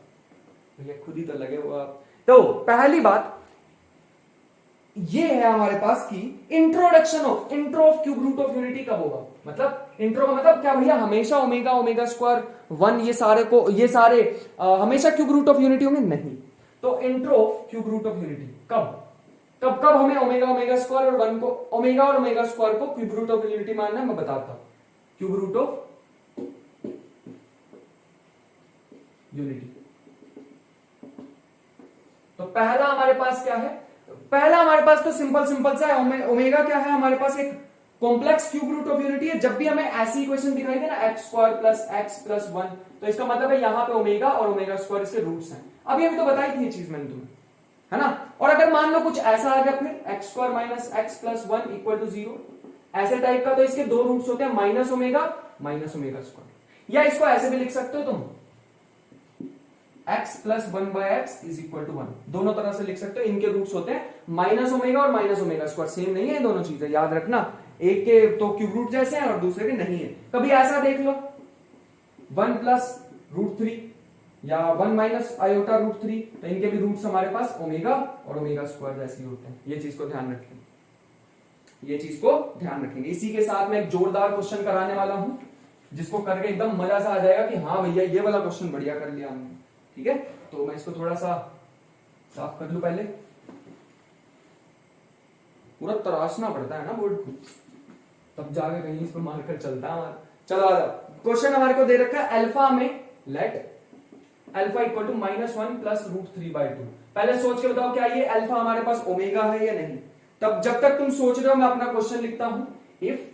भैया खुद ही तो लगे हो आप। तो पहली बात ये है हमारे पास की intro of cube root of unity कब होगा? मतलब इंट्रो का मतलब क्या भैया? हमेशा ω² 1 ये सारे हमेशा क्यूब रूट ऑफ यूनिटी होंगे? नहीं। तो intro of cube root of unity कब हमें ω² और 1 को, ओमेगा और ω² को क्यूब रूट ऑफ यूनिटी मानना है, मैं बताता हूं। क्यूब रूट ऑफ यूनिटी, तो पहला हमारे पास क्या है? पहला हमारे पास तो सिंपल सा है। ओमेगा क्या है हमारे पास? एक complex cube root of unity है। जब भी हमें ऐसी इक्वेशन दिखाई दे ना, x² + x + 1, तो इसका मतलब है यहां पे ओमेगा और ω² इसके रूट्स हैं। अभी तो बताई थी ये चीज मैंने तुम्हें, है ना? और अगर मान लो कुछ ऐसा आ गया फिर x² - x + 1 = 0, ऐसे टाइप का, तो इसके दो रूट्स होते हैं, -ω या इसको ऐसे भी लिख सकते हो तुम, x + 1/x = 1। दोनों तरह से लिख सकते हो। इनके रूट्स होते हैं -ω और -ω²। सेम नहीं है दोनों चीजें, याद रखना। एक के तो क्यूब रूट जैसे हैं और दूसरे के नहीं है। कभी ऐसा देख लो 1 + √3, या 1 माइनस आयोटा रूट 3, तो इनके भी रूट्स हमारे पास ओमेगा और ओमेगा स्क्वायर जैसे ही होते हैं। ये चीज को ध्यान रखेंगे, ये चीज को ध्यान रखेंगे। इसी के साथ मैं एक जोरदार क्वेश्चन कराने वाला हूं जिसको करके एकदम मजा सा आ जाएगा कि हाँ भैया ये वाला क्वेश्चन बढ़िया कर लिया हमने। ठीक है, तो मैं इसको थोड़ा सा साफ कर लूं पहले, पूरा तराशना पड़ता है ना बोर्ड को, तब जाके कहीं इस पर मारकर चलता है हमारा। चलो आ जाओ, क्वेश्चन हमारे को दे रखा है अल्फा में, let alpha equal to -1 plus √3/2। पहले सोच के बताओ क्या ये अल्फा हमारे पास ओमेगा है या नहीं। तब जब तक तुम सोच रहे हो मैं अपना क्वेश्चन लिखता हूं, if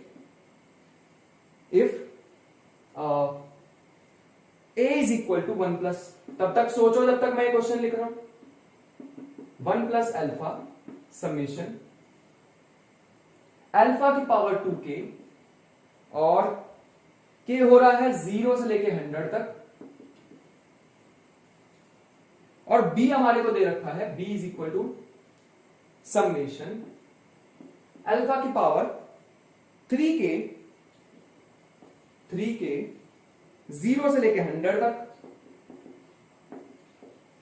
a is equal to 1 plus, तब तक सोचो जब तक मैं क्वेश्चन लिख रहा हूं, 1 प्लस अल्फा समेशन अल्फा की पावर 2k, और k हो रहा है 0 से लेके 100 तक, और b हमारे को दे रखा है b is equal to summation alpha की पावर 3k 0 से लेके 100 तक।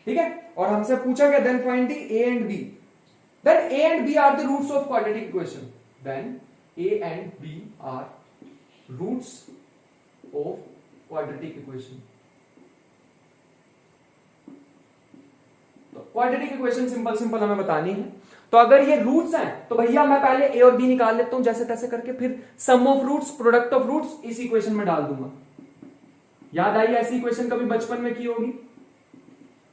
ठीक है, और हमसे पूछा गया then find the a and b, then a and b are the roots of quadratic equation, then a and b are roots of quadratic equation. तो क्वाड्रेटिक इक्वेशन सिंपल सिंपल हमें बतानी है, तो अगर ये रूट्स हैं तो भैया मैं पहले a और b निकाल लेता हूं जैसे तैसे करके, फिर sum of roots product of roots इस इक्वेशन में डाल दूंगा। याद आई ऐसी इक्वेशन कभी बचपन में की होगी,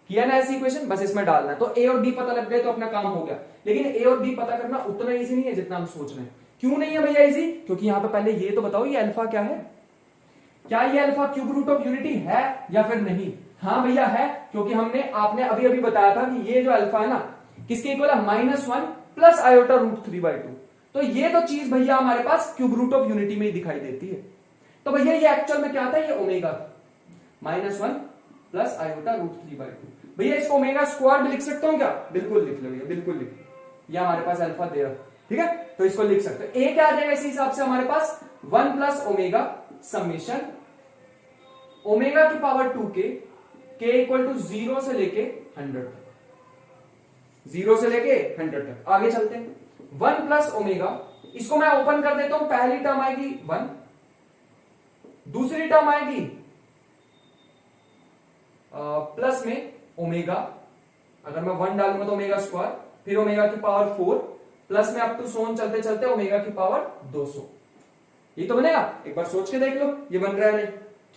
किया ना ऐसी इक्वेशन, बस इसमें डालना है। तो a और b पता लग गए तो अपना काम हो गया, लेकिन a और b पता करना उतना इजी नहीं है जितना हम सोच रहे हैं। क्यों नहीं है भैया इजी? क्योंकि यहां पे पहले ये तो बताओ ये अल्फा क्या है, क्या ये alpha cube root of unity है या फिर नहीं? हाँ भैया है, क्योंकि आपने अभी अभी बताया था कि ये जो अल्फा है ना किसके इक्वल है, -1 प्लस आयोटा √3/2। तो ये तो चीज भैया हमारे पास क्यूब रूट ऑफ यूनिटी में ही दिखाई देती है। तो भैया ये एक्चुअल में क्या था, ये ओमेगा -1 प्लस आयोटा √3/2। भैया इसको ओमेगा स्क्वायर भी लिख सकता हूं क्या? बिल्कुल लिख लो भैया, बिल्कुल लिख लो, ये हमारे पास अल्फा दे रहा, ठीक है, तो इसको लिख सकते हो। ए क्या आ जाएगा इसी हिसाब से हमारे पास 1 प्लस ओमेगा समेशन ओमेगा की power 2k, k equal to 0 से लेके 100 तक, 0 से लेके 100 तक। आगे चलते हैं, 1 प्लस ओमेगा, इसको मैं ओपन कर देता हूं, पहली टर्म आएगी 1, दूसरी टर्म आएगी प्लस में ओमेगा, अगर मैं 1 डालूंगा तो ओमेगा स्क्वायर, फिर ओमेगा की पावर 4 प्लस में अप टू सोन चलते चलते ओमेगा की पावर 200। ये तो बनेगा, एक बार सोच के देख लो ये बन रहा है नहीं,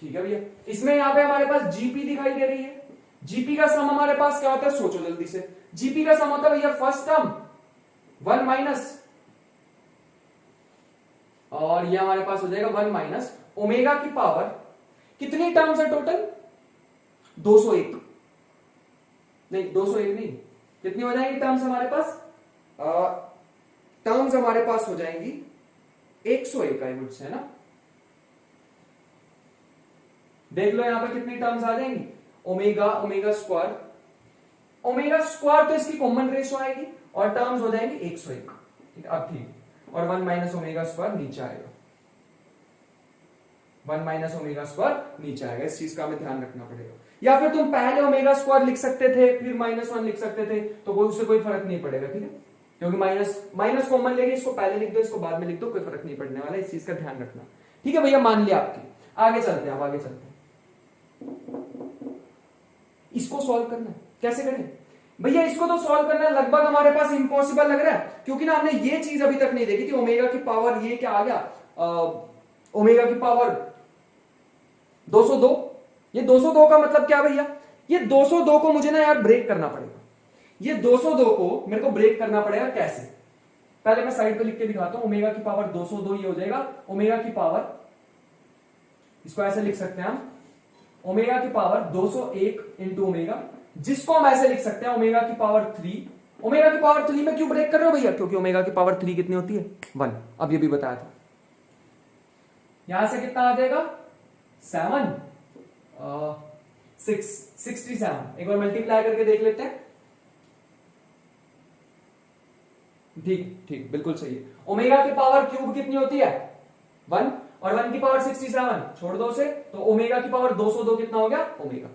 ठीक है भैया। इसमें यहां पे हमारे पास जीपी दिखाई दे रही है, जीपी का सम हमारे पास क्या होता है, सोचो जल्दी से। जीपी का सम होता है भैया फर्स्ट टर्म 1 माइनस, और ये हमारे पास हो जाएगा 1 माइनस ओमेगा की पावर, कितनी टर्म्स है टोटल, 201 नहीं, 201 नहीं, कितनी हो जाएंगी टर्म्स हमारे पास, टर्म्स हमारे पास हो जाएंगी 101 आई वुड से, है ना। देख लो यहां पर कितनी टर्म्स आ जाएंगी, omega omega square, omega square तो इसकी कॉमन रेशियो आएगी और टर्म्स हो जाएंगी 101, ठीक है, अब ठीक, और 1 माइनस ओमेगा स्क्वायर नीचे आएगा, 1 माइनस ओमेगा स्क्वायर नीचे आएगा, इस चीज का हमें ध्यान रखना पड़ेगा। या फिर तुम पहले ओमेगा स्क्वायर लिख सकते थे फिर -1 लिख सकते थे, तो उससे कोई फर्क नहीं पड़ेगा, ठीक है, क्योंकि माइनस कॉमन लेके इसको पहले लिख दो, इसको बाद में लिख दो, कोई फर्क नहीं पड़ने वाला, इस चीज का ध्यान रखना, ठीक है भैया, मान लिया आपकी। आगे चलते हैं, अब आगे चलते हैं, इसको सॉल्व करना है, कैसे करें भैया, इसको तो सॉल्व करना लगभग हमारे पास इम्पॉसिबल लग रहा है, क्योंकि ना हमने ये चीज अभी तक नहीं देखी थी, ओमेगा की पावर ये क्या आ गया, ओमेगा की पावर 202, ये 202 का मतलब क्या भैया, ये 202 को मुझे ना यार ब्रेक करना पड़ेगा, ये 202 को मेरे को ब्रेक करना पड़ेगा, कैसे, पहले मैं साइड पे लिख के दिखाता हूं, ओमेगा की पावर 202 ये हो जाएगा, ओमेगा की पावर, इसको ऐसे लिख सकते हैं हम, ओमेगा की पावर 201 इंटू ओमेगा, जिसको हम ऐसे लिख सकते हैं ओमेगा की पावर 3, ओमेगा की पावर 3 में क्यों ब्रेक कर रहे हो भैया, क्योंकि ओमेगा की पावर 3 कितनी होती है, 1, अब ये भी बताया था। यहां से कितना आ जाएगा 7 67, एक बार मल्टीप्लाई करके देख लेते हैं, ठीक ठीक बिल्कुल सही है। ओमेगा की पावर क्यूब कितनी होती है 1, और 1 की पावर 67 छोड़ दो उसे, तो ओमेगा की पावर 202 कितना हो गया ओमेगा,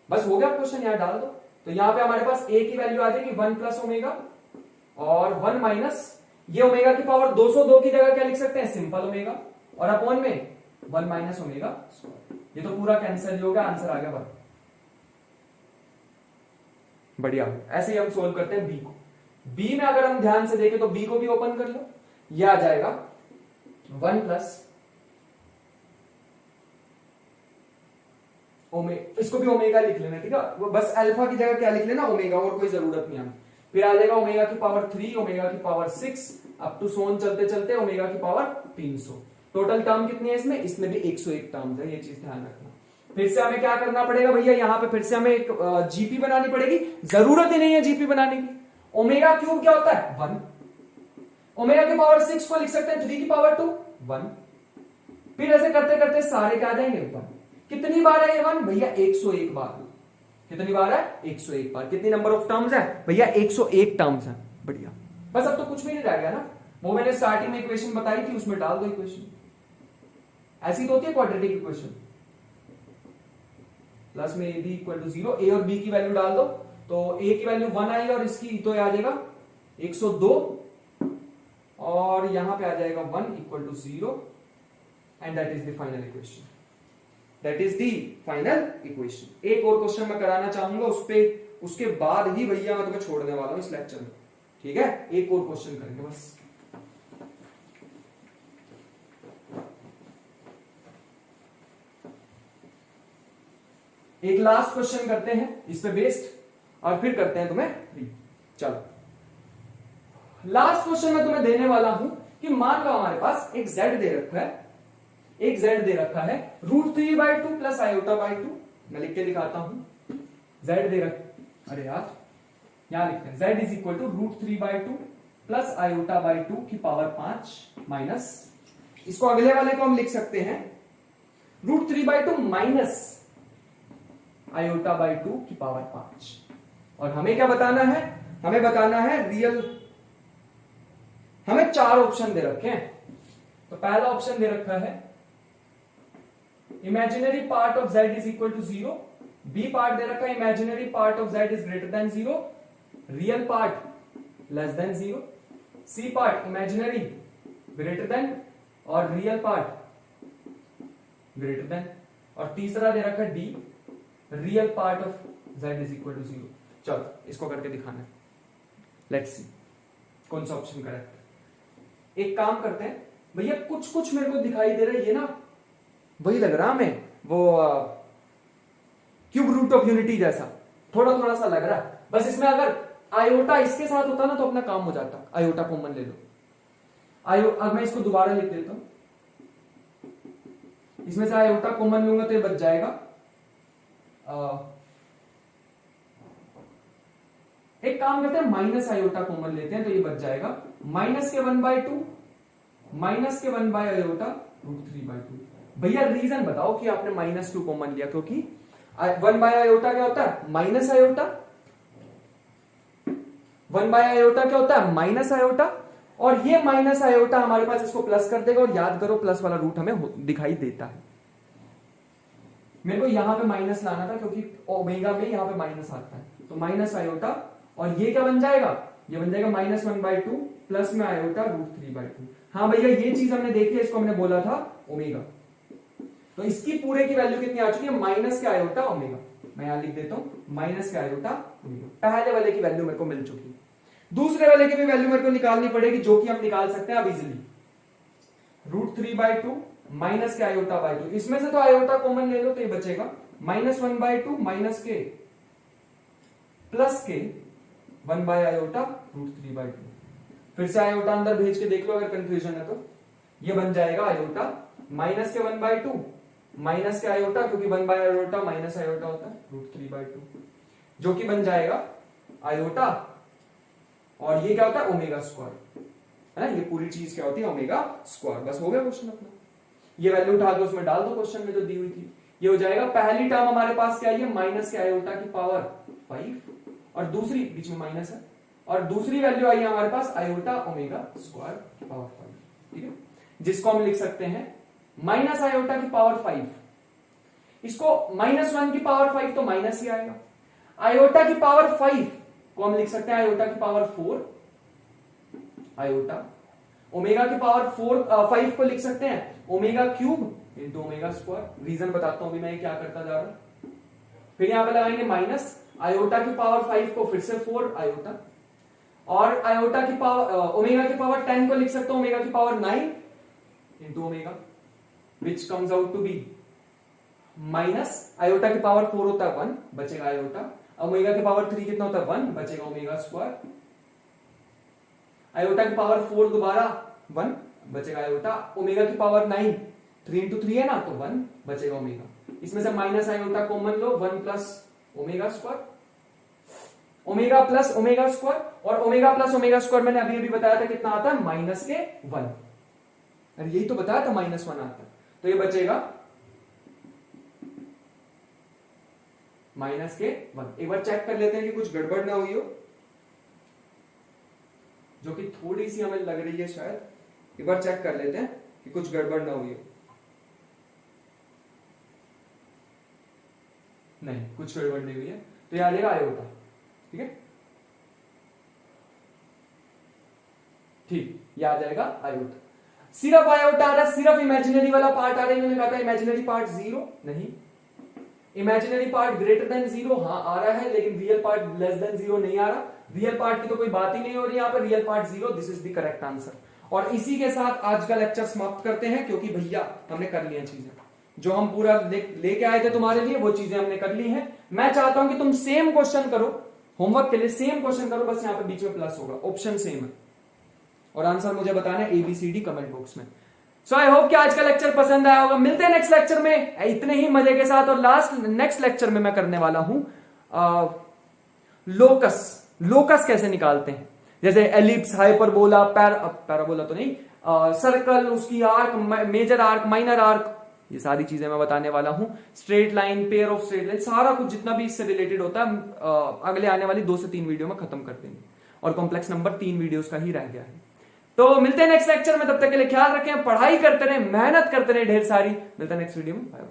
बस हो गया क्वेश्चन, यहां डाल दो। तो यहां पे हमारे पास a की वैल्यू आ जाएगी 1 प्लस ओमेगा और 1 माइनस ये ओमेगा की पावर 202 की जगह क्या लिख सकते हैं, सिंपल ओमेगा, और अपॉन में 1 माइनस ओमेगा स्क्वायर। ये तो पूरा कैंसिल हो गया, आंसर आ गया 1। बढ़िया, ऐसे ही हम सोल्व करते हैं बी को। बी में अगर हम ध्यान से देखें तो बी को भी ओपन कर लो, यह आ जाएगा 1 प्लस इसको भी ओमेगा लिख लेना, ठीक है, वो बस अल्फा की जगह क्या लिख लेना, ओमेगा, और कोई जरूरत नहीं हमें। फिर आ जाएगा ओमेगा की पावर 3, ओमेगा की पावर 6, अप टू सोन चलते चलते ओमेगा की पावर 300। टोटल टर्म कितनी है इसमें, इसमें भी 101 टर्म्स है, ये चीज ध्यान रखना। फिर से हमें क्या करना पड़ेगा भैया, यहाँ पे फिर से हमें एक जीपी बनानी पड़ेगी, जरूरत ही नहीं है जीपी बनाने की। ओमेगा क्यूब क्या होता है 1, ओमेगा की पावर 6 को लिख सकते हैं 3 की पावर 2 1। फिर ऐसे करते करते सारे क्या आ जाएंगे 1। कितनी बार है ये 1 भैया, 101 बार। कितनी बार है, 101 बार। कितनी नंबर ऑफ टर्म्स है भैया, 101 टर्म्स है। बढ़िया, बस अब तो कुछ भी नहीं रह गया ना, वो मैंने स्टार्टिंग में इक्वेशन बताई थी, उसमें डाल दो इक्वेशन। ऐसी तो होती है क्वाड्रेटिक इक्वेशन, प्लस में ए बी इक्वल टू 0, ए और बी की वैल्यू डाल दो, तो ए की वैल्यू 1 आई और इसकी तो आ जाएगा 102, और यहां पे आ जाएगा 1 equal to 0, and that is the final equation. That is the final equation. एक और क्वेश्चन मैं कराना चाहूंगा उसके बाद ही भैया मैं तुम्हें छोड़ने वाला हूं इस लेक्चर में, ठीक है। एक और क्वेश्चन करेंगे बस। एक लास्ट क्वेश्चन करते हैं इस पे बेस्ड, और फिर करते हैं तुम्हें फ्री। चलो, लास्ट क्वेश्चन मैं तुम्हें देने वाला हूं कि मान लो हमारे पास एक z दे रखा है, एक z दे रखा है √3/2 प्लस i/2। मैं लिख के दिखाता हूं, z दे रखा, अरे यार यहां लिखते हैं z is equal to √3/2 plus i/2 की पावर 5 माइनस, इसको अगले वाले को हम लिख सकते हैं √3/2 माइनस i/2 की पावर 5। और हमें क्या बताना है, हमें बताना है रियल। हमें 4 ऑप्शन दे रखे हैं। तो पहला ऑप्शन दे रखा है imaginary part of z is equal to 0, B part दे रखा है imaginary part of z is greater than 0, real part less than 0, C part imaginary greater than और रियल पार्ट ग्रेटर देन, और तीसरा दे रखा है D real part of z is equal to 0। चलो इसको करके दिखाना है, लेट्स सी कौन सा ऑप्शन करेक्ट है। एक काम करते हैं भैया, कुछ कुछ मेरे को दिखाई दे रहा है, ये ना वही लग रहा हमें वो क्यूब रूट ऑफ यूनिटी जैसा, थोड़ा थोड़ा सा लग रहा है। बस इसमें अगर आयोटा इसके साथ होता ना तो अपना काम हो जाता। आयोटा कॉमन ले लो, अब मैं इसको दोबारा लिख देता हूं, इसमें से आयोटा कॉमन लूंगा तो ये बच जाएगा एक काम करते हैं माइनस आयोटा कॉमन लेते हैं तो ये बच जाएगा माइनस के 1/2 माइनस के 1/आयोटा √3/2। भैया रीजन बताओ कि आपने -2 कॉमन लिया, क्योंकि 1/आयोटा क्या होता है माइनस आयोटा, 1/आयोटा क्या होता है माइनस आयोटा, और ये माइनस आयोटा हमारे पास इसको प्लस कर देगा, और याद करो प्लस वाला रूट हमें दिखाई देता है। मेरे को यहां पे माइनस लाना था क्योंकि ओमेगा में यहां पे माइनस आता है, तो माइनस आयोटा, और ये क्या बन जाएगा, ये बन जाएगा -1/2 प्लस में आयोटा √3/2। हाँ भैया ये चीज हमने देखी है, इसको हमने बोला था ओमेगा। तो इसकी पूरे की वैल्यू कितनी आ चुकी है, माइनस के आयोटा ओमेगा। मैं यहां लिख देता हूं माइनस के आयोटा ओमेगा। पहले वाले की वैल्यू मेरे को मिल चुकी है, दूसरे वाले की भी वैल्यू मेरे को निकालनी पड़ेगी, जो कि हम निकाल सकते हैं अब इजिली। √3/2 माइनस के i/2, इसमें से तो आयोटा कॉमन ले लो तो ये बचेगा -1/2 माइनस के प्लस के 1/आयोटा √3/2। फिर से आयोटा अंदर भेज के देख लो अगर कंफ्यूजन है तो, ये बन जाएगा आयोटा माइनस के 1/2 माइनस के आयोटा, क्योंकि 1/आयोटा माइनस आयोटा होता है √3/2, जो कि बन जाएगा आयोटा, और ये क्या होता है ओमेगा स्क्वायर, है ना। ये पूरी चीज क्या होती है ओमेगा स्क्वायर। बस हो गया क्वेश्चन अपना। ये वैल्यू उठा के उसमें डाल दो क्वेश्चन में जो दी हुई थी। ये हो जाएगा पहली टर्म हमारे पास क्या है माइनस के आयोटा की पावर 5, और दूसरी बीच में माइनस है, और दूसरी वैल्यू आई है हमारे पास आयोटा ओमेगा स्क्वायर की पावर 5, ठीक है, जिसको हम लिख सकते हैं माइनस आयोटा की पावर 5 इसको -1 की पावर 5 तो माइनस ही आएगा। आयोटा की पावर 5 को हम लिख सकते हैं आयोटा की पावर 4 आयोटा। ओमेगा की पावर 5 को लिख सकते हैं omega cube into omega square. Reason बताता हूं अभी मैं क्या करता जा रहा हूं। फिर यहां पे लगाएंगे माइनस आयोटा की पावर 5 को फिर से 4 आयोटा, और आयोटा की पावर ओमेगा की पावर 10 को लिख सकते हो ओमेगा की power 9 into omega, which comes out to be minus iota की पावर 4 होता है 1, बचेगा आयोटा। ओमेगा की पावर 3 कितना होता है 1, बचेगा ओमेगा स्क्वायर। आयोटा की पावर 4 दोबारा 1, बचेगा आयोटा। ओमेगा की पावर 9 3 इंटू 3 है ना, तो 1 बचेगा ओमेगा। इसमें से माइनस आयोटा कॉमन लो, 1 plus omega square, omega plus omega square, और ओमेगा प्लस ओमेगा स्क्वायर मैंने अभी अभी बताया था कितना आता है माइनस के 1। अरे यही तो बताया था -1 आता है, तो ये बचेगा माइनस के 1। एक बार चेक कर लेते हैं कि कुछ गड़बड़ ना हुई हो, जो कि थोड़ी सी हमें लग रही है शायद। एक बार चेक कर लेते हैं कि कुछ गड़बड़ ना हुई हो। नहीं, कुछ गड़बड़ नहीं हुई है, तो ये आ जाएगा आयोटा। ठीक है, ठीक, ये आ जाएगा आयोटा। सिर्फ आयोटा आ रहा है, सिर्फ इमेजिनरी वाला पार्ट आ रहा है। मैंने कहा था इमेजिनरी पार्ट 0 नहीं, इमेजिनरी पार्ट ग्रेटर देन 0 हाँ आ रहा है, लेकिन रियल पार्ट लेस देन 0 नहीं आ रहा। रियल पार्ट की तो कोई बात ही नहीं हो रही यहाँ पर, real part 0, this is the correct answer. और इसी के साथ आज का लेक्चर समाप्त करते हैं, क्योंकि भैया हमने कर लिया चीजें जो हम पूरा लेके आए थे तुम्हारे लिए, वो चीजें हमने कर ली हैं। मैं चाहता हूं कि तुम सेम क्वेश्चन करो, होमवर्क के लिए सेम क्वेश्चन करो, बस यहाँ पे बीच में प्लस होगा, ऑप्शन सेम है, और आंसर मुझे बताना है ABCD कमेंट बॉक्स में। सो आई होप कि आज का लेक्चर पसंद आया होगा। मिलते हैं नेक्स्ट लेक्चर में इतने ही मजे के साथ। और नेक्स्ट लेक्चर में मैं करने वाला हूं लोकस कैसे निकालते हैं, जैसे एलिप्स, हाइपरबोला, पैराबोला तो नहीं, सर्कल, उसकी arc, major arc, minor arc, ये सारी चीजें मैं बताने वाला हूं। Straight line, pair of straight line, सारा कुछ जितना भी इससे रिलेटेड होता है अगले आने वाली 2 से 3 वीडियो में खत्म कर देंगे, और कॉम्प्लेक्स नंबर 3 वीडियोस का ही रह गया है। तो मिलते हैं नेक्स्ट लेक्चर में, तब तक के लिए ख्याल रखें, पढ़ाई करते रहे, मेहनत करते रहे ढेर सारी। मिलते हैं नेक्स्ट वीडियो में, बाय बाय।